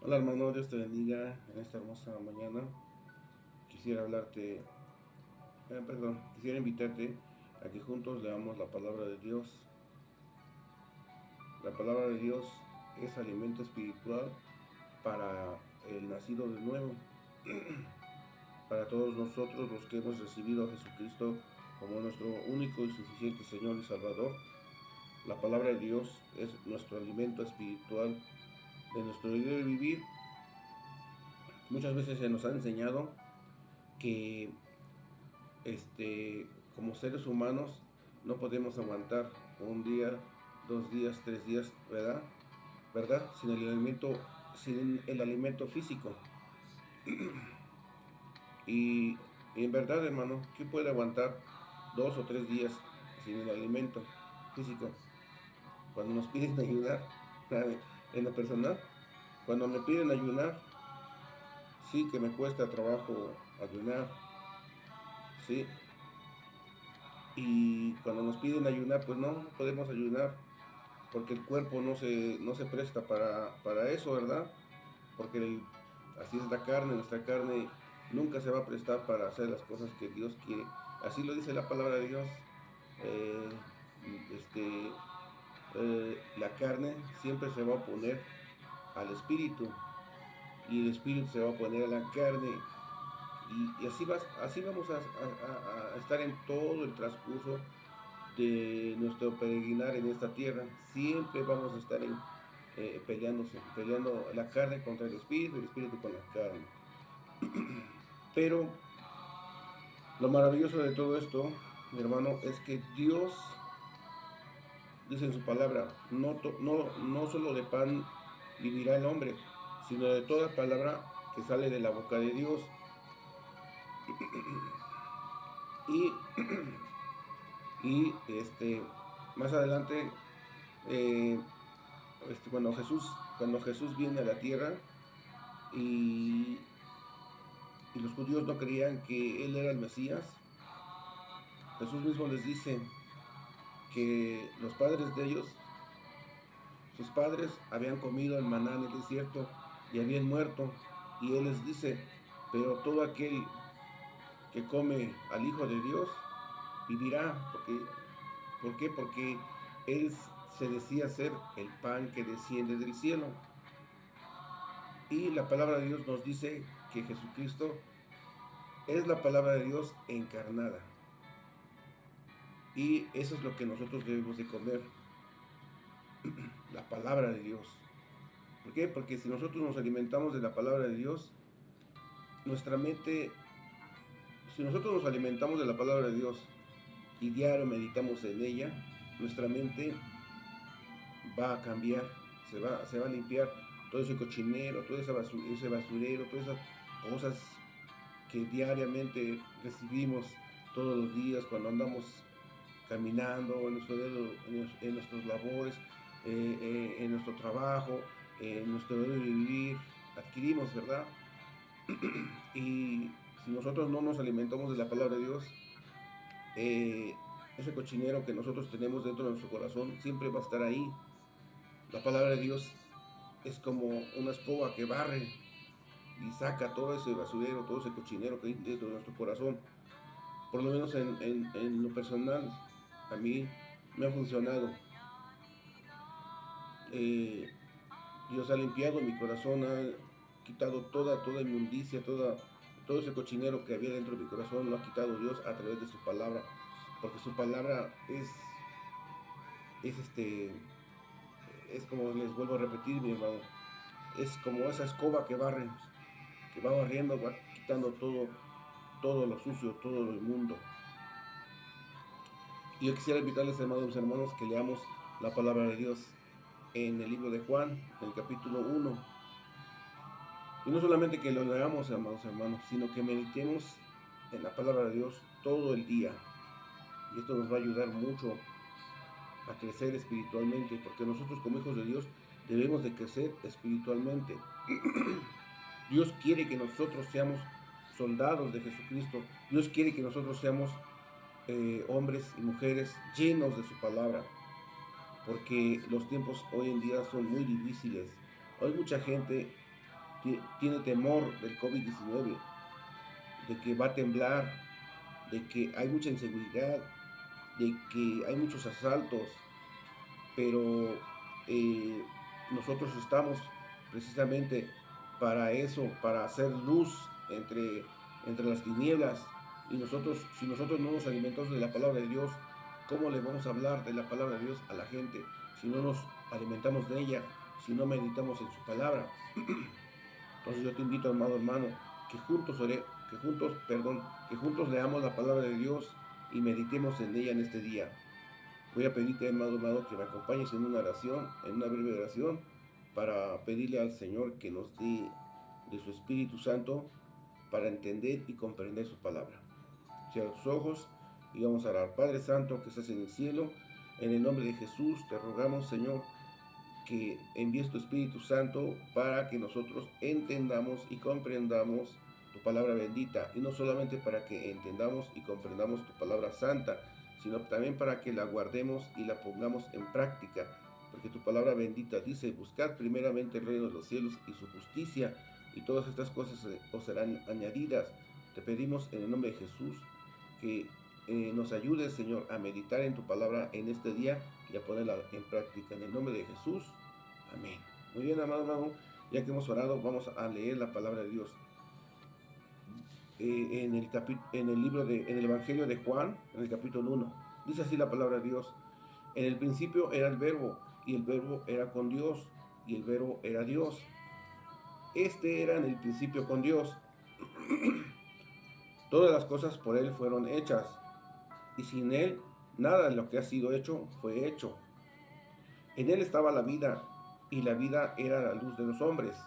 Hola hermano, Dios te bendiga en esta hermosa mañana. Quisiera hablarte, quisiera invitarte a que juntos leamos la palabra de Dios. La palabra de Dios es alimento espiritual para el nacido de nuevo, para todos nosotros los que hemos recibido a Jesucristo como nuestro único y suficiente Señor y Salvador. La palabra de Dios es nuestro alimento espiritual de nuestro día de vivir. Muchas veces se nos ha enseñado que como seres humanos no podemos aguantar un día, 2 días, 3 días, ¿verdad? ¿Verdad? Sin el alimento físico. Y en verdad, hermano, ¿quién puede aguantar 2 o 3 días sin el alimento físico? Cuando nos piden ayudar, en lo personal, cuando me piden ayunar, sí que me cuesta trabajo ayunar, sí. Y cuando nos piden ayunar, pues no podemos ayunar porque el cuerpo no se presta para eso, ¿verdad? Porque así es la carne, nuestra carne nunca se va a prestar para hacer las cosas que Dios quiere. Así lo dice la palabra de Dios. Eh, la carne siempre se va a oponer al espíritu y el espíritu se va a oponer a la carne y así vamos a estar en todo el transcurso de nuestro peregrinar en esta tierra. Siempre vamos a estar peleando la carne contra el espíritu con la carne. Pero lo maravilloso de todo esto, mi hermano, es que Dios dice en su palabra, no solo de pan vivirá el hombre, sino de toda palabra que sale de la boca de Dios. Y, y más adelante, eh, cuando Jesús viene a la tierra y, y los judíos no creían que él era el Mesías, Jesús mismo les dice que los padres de ellos, sus padres, habían comido el maná en el desierto y habían muerto. Y él les dice, pero todo aquel que come al Hijo de Dios vivirá. ¿Por qué? Porque él se decía ser el pan que desciende del cielo. Y la palabra de Dios nos dice que Jesucristo es la palabra de Dios encarnada. Y eso es lo que nosotros debemos de comer, la palabra de Dios. ¿Por qué? Porque si nosotros nos alimentamos de la palabra de Dios, nuestra mente, si nosotros nos alimentamos de la palabra de Dios y diario meditamos en ella, nuestra mente va a cambiar, se va a limpiar todo ese cochinero, todo ese basurero, todas esas cosas que diariamente recibimos todos los días cuando andamos caminando en nuestros labores, en nuestro trabajo, en nuestro deber de vivir, adquirimos, ¿verdad? Y si nosotros no nos alimentamos de la palabra de Dios, eh, ese cochinero que nosotros tenemos dentro de nuestro corazón siempre va a estar ahí. La palabra de Dios es como una escoba que barre y saca todo ese basurero, todo ese cochinero que hay dentro de nuestro corazón. Por lo menos en lo personal, a mí me ha funcionado. Eh, Dios ha limpiado mi corazón, ha quitado toda inmundicia, todo ese cochinero que había dentro de mi corazón, lo ha quitado Dios a través de su palabra, porque su palabra es es como les vuelvo a repetir, mi hermano, es como esa escoba que va barriendo, va quitando todo lo sucio, todo lo inmundo. Y yo quisiera invitarles, hermanos, que leamos la palabra de Dios en el libro de Juan, en el capítulo 1. Y no solamente que lo leamos, hermanos, sino que meditemos en la palabra de Dios todo el día. Y esto nos va a ayudar mucho a crecer espiritualmente, porque nosotros como hijos de Dios debemos de crecer espiritualmente. Dios quiere que nosotros seamos soldados de Jesucristo. Dios quiere que nosotros seamos hombres y mujeres llenos de su palabra, porque los tiempos hoy en día son muy difíciles. Hay mucha gente tiene temor del COVID-19, de que va a temblar, de que hay mucha inseguridad, de que hay muchos asaltos, pero nosotros estamos precisamente para eso, para hacer luz entre las tinieblas. Y nosotros, si nosotros no nos alimentamos de la palabra de Dios, ¿cómo le vamos a hablar de la palabra de Dios a la gente si no nos alimentamos de ella, si no meditamos en su palabra? Entonces yo te invito, amado hermano, que juntos leamos la palabra de Dios y meditemos en ella en este día. Voy a pedirte, amado hermano, que me acompañes en una oración, en una breve oración, para pedirle al Señor que nos dé de su Espíritu Santo para entender y comprender su palabra. Cierra tus ojos y vamos a orar. Padre Santo que estás en el cielo, en el nombre de Jesús te rogamos, Señor, que envíes tu Espíritu Santo para que nosotros entendamos y comprendamos tu palabra bendita, y no solamente para que entendamos y comprendamos tu palabra santa, sino también para que la guardemos y la pongamos en práctica, porque tu palabra bendita dice: buscad primeramente el reino de los cielos y su justicia, y todas estas cosas os serán añadidas. Te pedimos en el nombre de Jesús que nos ayudes, Señor, a meditar en tu palabra en este día y a ponerla en práctica. En el nombre de Jesús, amén. Muy bien, amado hermano, ya que hemos orado, vamos a leer la palabra de Dios. En el Evangelio de Juan, en el capítulo 1, dice así la palabra de Dios: en el principio era el verbo, y el verbo era con Dios, y el verbo era Dios. Este era en el principio con Dios. Todas las cosas por él fueron hechas, y sin él nada de lo que ha sido hecho fue hecho. En él estaba la vida, y la vida era la luz de los hombres.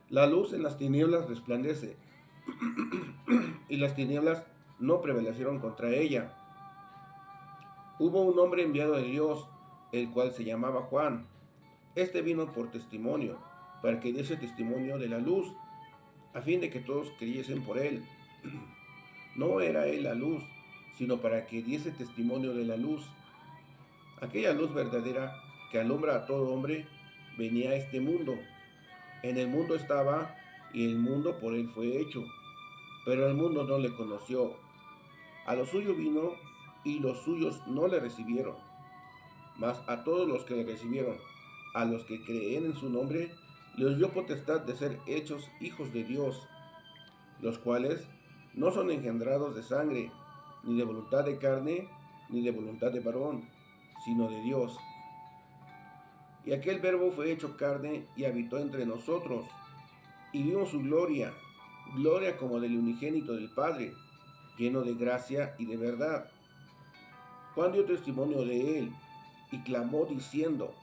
La luz en las tinieblas resplandece, y las tinieblas no prevalecieron contra ella. Hubo un hombre enviado de Dios, el cual se llamaba Juan. Este vino por testimonio, para que diese testimonio de la luz, a fin de que todos creyesen por él. No era él la luz, sino para que diese testimonio de la luz. Aquella luz verdadera que alumbra a todo hombre venía a este mundo. En el mundo estaba, y el mundo por él fue hecho, pero el mundo no le conoció. A lo suyo vino, y los suyos no le recibieron. Mas a todos los que le recibieron, a los que creen en su nombre, les dio potestad de ser hechos hijos de Dios, los cuales no son engendrados de sangre, ni de voluntad de carne, ni de voluntad de varón, sino de Dios. Y aquel verbo fue hecho carne y habitó entre nosotros, y vimos su gloria, gloria como del unigénito del Padre, lleno de gracia y de verdad. Juan dio testimonio de él, y clamó diciendo: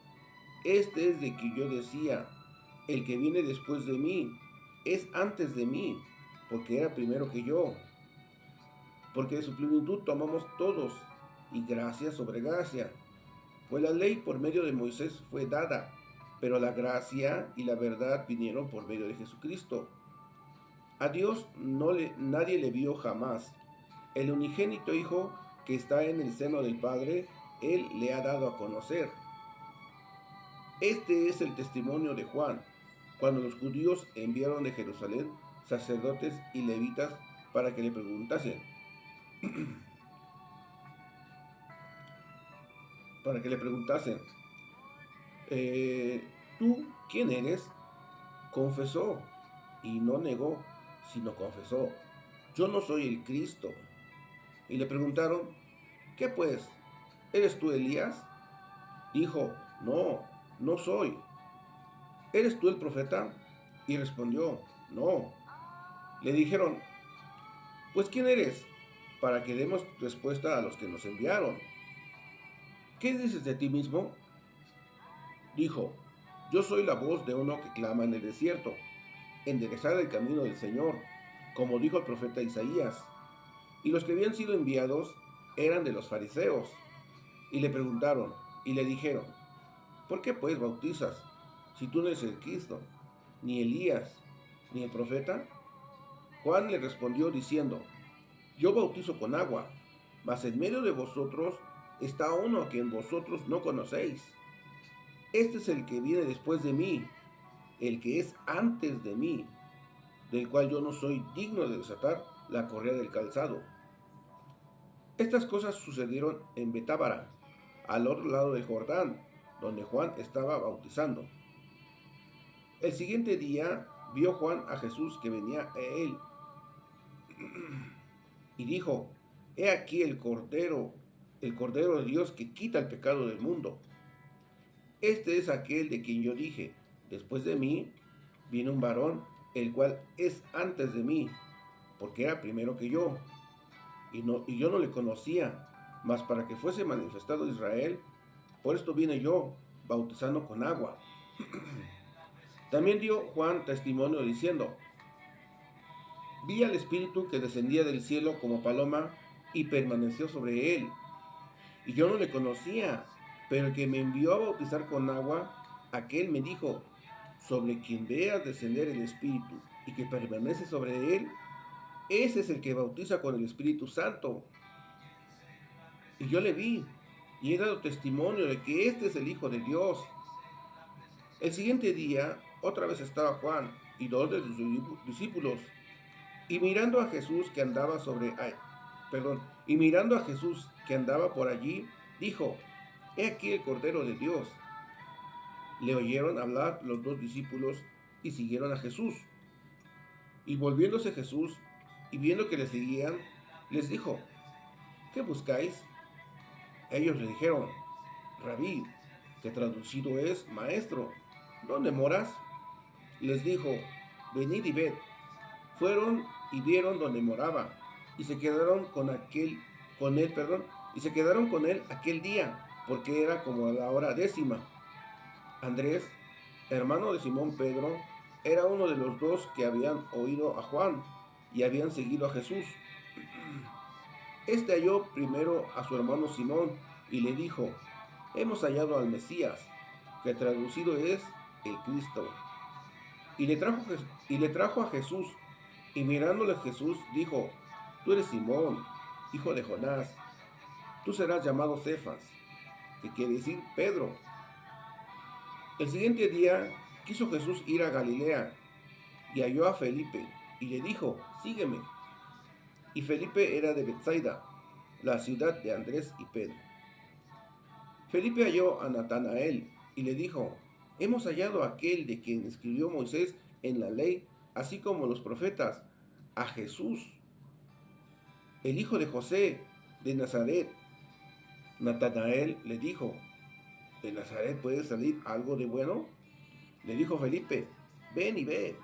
este es de que yo decía, el que viene después de mí es antes de mí, porque era primero que yo. Porque de su plenitud tomamos todos, y gracia sobre gracia. Pues la ley por medio de Moisés fue dada, pero la gracia y la verdad vinieron por medio de Jesucristo. A Dios nadie le vio jamás. El unigénito Hijo que está en el seno del Padre, Él le ha dado a conocer. Este es el testimonio de Juan, cuando los judíos enviaron de Jerusalén sacerdotes y levitas para que le preguntasen. ¿Tú quién eres? Confesó, y no negó, sino confesó: yo no soy el Cristo. Y le preguntaron: ¿qué pues? ¿Eres tú Elías? Dijo: no, no soy. ¿Eres tú el profeta? Y respondió: no. Le dijeron: pues ¿quién eres? Para que demos respuesta a los que nos enviaron. ¿Qué dices de ti mismo? Dijo: yo soy la voz de uno que clama en el desierto, enderezad el camino del Señor, como dijo el profeta Isaías. Y los que habían sido enviados eran de los fariseos. Y le preguntaron, y le dijeron: ¿por qué pues bautizas, si tú no eres el Cristo, ni Elías, ni el profeta? Juan le respondió diciendo: yo bautizo con agua, mas en medio de vosotros está uno a quien vosotros no conocéis. Este es el que viene después de mí, el que es antes de mí, del cual yo no soy digno de desatar la correa del calzado. Estas cosas sucedieron en Betábara, al otro lado del Jordán, donde Juan estaba bautizando. El siguiente día vio Juan a Jesús que venía a él y dijo: He aquí el Cordero de Dios que quita el pecado del mundo. Este es aquel de quien yo dije: después de mí viene un varón, el cual es antes de mí, porque era primero que yo, y yo no le conocía, mas para que fuese manifestado Israel, por esto vine yo, bautizando con agua. También dio Juan testimonio diciendo: Vi al Espíritu que descendía del cielo como paloma y permaneció sobre él. Y yo no le conocía, pero el que me envió a bautizar con agua, aquel me dijo: sobre quien veas descender el Espíritu y que permanece sobre él, ese es el que bautiza con el Espíritu Santo. Y yo le vi y he dado testimonio de que este es el Hijo de Dios. El siguiente día, otra vez estaba Juan y dos de sus discípulos, y mirando a Jesús que andaba y mirando a Jesús que andaba por allí, dijo: He aquí el Cordero de Dios. Le oyeron hablar los dos discípulos y siguieron a Jesús. Y volviéndose Jesús y viendo que le seguían, les dijo: ¿Qué buscáis? Ellos le dijeron: Rabí, que traducido es maestro, ¿dónde moras? Les dijo: venid y ved. Fueron y vieron donde moraba, y se quedaron y se quedaron con él aquel día, porque era como a la hora 10. Andrés, hermano de Simón Pedro, era uno de los dos que habían oído a Juan y habían seguido a Jesús. Este halló primero a su hermano Simón y le dijo: hemos hallado al Mesías, que traducido es el Cristo. Y le trajo a Jesús, y mirándole Jesús dijo: tú eres Simón, hijo de Jonás, tú serás llamado Cefas, que quiere decir Pedro. El siguiente día quiso Jesús ir a Galilea, y halló a Felipe, y le dijo: sígueme. Y Felipe era de Bethsaida, la ciudad de Andrés y Pedro. Felipe halló a Natanael, y le dijo: hemos hallado a aquel de quien escribió Moisés en la ley, así como los profetas, a Jesús, el hijo de José, de Nazaret. Natanael le dijo: ¿de Nazaret puede salir algo de bueno? Le dijo Felipe: ven y ve.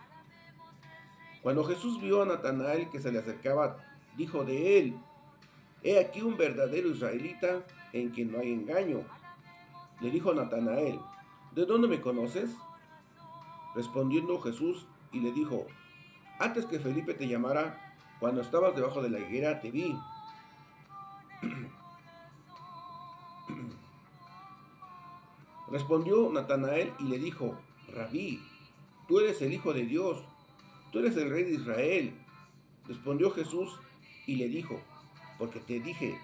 Cuando Jesús vio a Natanael que se le acercaba, dijo de él: he aquí un verdadero israelita en quien no hay engaño. Le dijo Natanael: ¿de dónde me conoces? Respondiendo Jesús y le dijo: antes que Felipe te llamara, cuando estabas debajo de la higuera, te vi. Respondió Natanael y le dijo: Rabí, tú eres el Hijo de Dios, tú eres el Rey de Israel. Respondió Jesús y le dijo: porque te dije,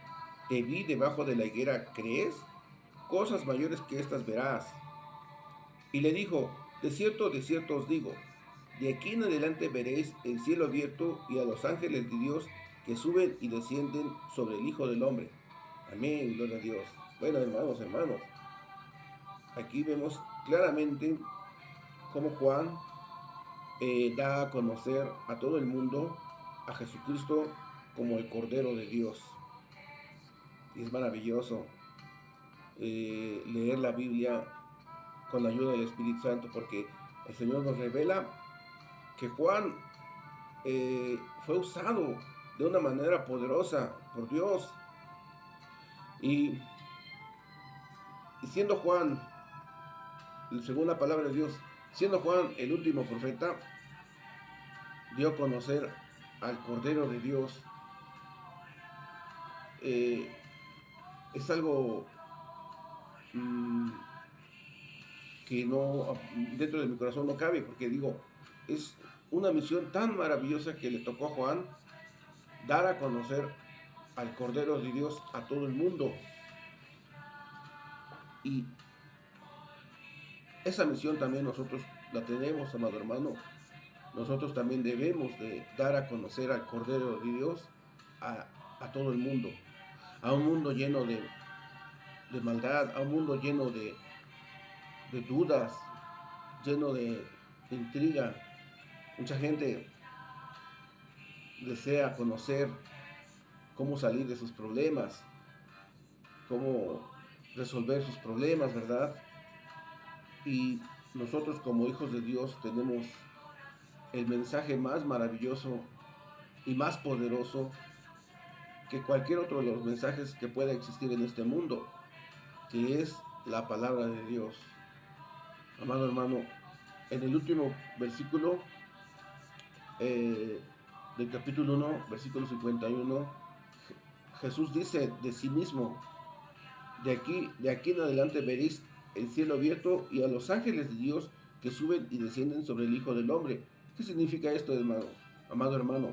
te vi debajo de la higuera, ¿crees? Cosas mayores que estas verás. Y le dijo: de cierto os digo, de aquí en adelante veréis el cielo abierto y a los ángeles de Dios que suben y descienden sobre el Hijo del Hombre. Amén, gloria a Dios. Bueno, hermanos, aquí vemos claramente cómo Juan da a conocer a todo el mundo a Jesucristo como el Cordero de Dios. Y es maravilloso leer la Biblia con la ayuda del Espíritu Santo, porque el Señor nos revela que Juan fue usado de una manera poderosa por Dios. Y siendo Juan, según la palabra de Dios, siendo Juan el último profeta, dio a conocer al Cordero de Dios. Es algo que no, dentro de mi corazón no cabe, porque digo, es una misión tan maravillosa que le tocó a Juan, dar a conocer al Cordero de Dios a todo el mundo. Y esa misión también nosotros la tenemos, amado hermano. Nosotros también debemos de dar a conocer al Cordero de Dios a, a todo el mundo, a un mundo lleno de maldad, a un mundo lleno de dudas, lleno de intriga. Mucha gente desea conocer cómo salir de sus problemas, cómo resolver sus problemas, ¿verdad? Y nosotros como hijos de Dios tenemos el mensaje más maravilloso y más poderoso que cualquier otro de los mensajes que pueda existir en este mundo, que es la palabra de Dios. Amado hermano, en el último versículo eh, del capítulo 1, versículo 51, Jesús dice de sí mismo: de aquí en adelante veréis el cielo abierto y a los ángeles de Dios que suben y descienden sobre el Hijo del Hombre. ¿Qué significa esto, hermano? Amado hermano,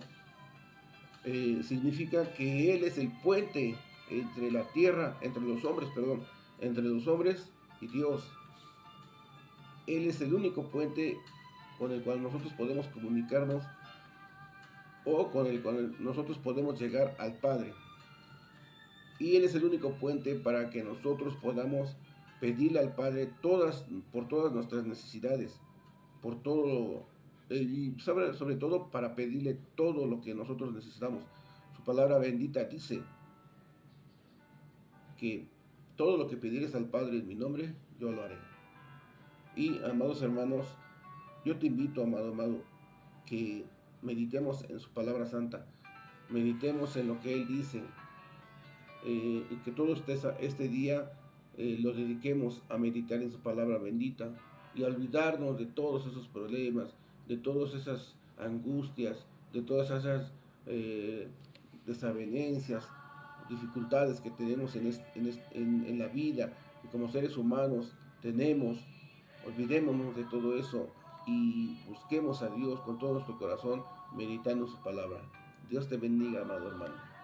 significa que Él es el puente entre la tierra, entre los hombres, perdón, entre los hombres y Dios. Él es el único puente con el cual nosotros podemos comunicarnos o con el cual nosotros podemos llegar al Padre. Y Él es el único puente para que nosotros podamos pedirle al Padre por todas nuestras necesidades, por todo, y sobre todo para pedirle todo lo que nosotros necesitamos. Su palabra bendita dice que todo lo que pidieres al Padre en mi nombre, yo lo haré. Y amados hermanos, yo te invito, amado, que meditemos en su palabra santa, meditemos en lo que Él dice, y que todo este día lo dediquemos a meditar en su palabra bendita y a olvidarnos de todos esos problemas, de todas esas angustias, de todas esas eh, desavenencias, dificultades que tenemos en la vida, y como seres humanos tenemos. Olvidémonos de todo eso y busquemos a Dios con todo nuestro corazón, meditando su palabra. Dios te bendiga, amado hermano.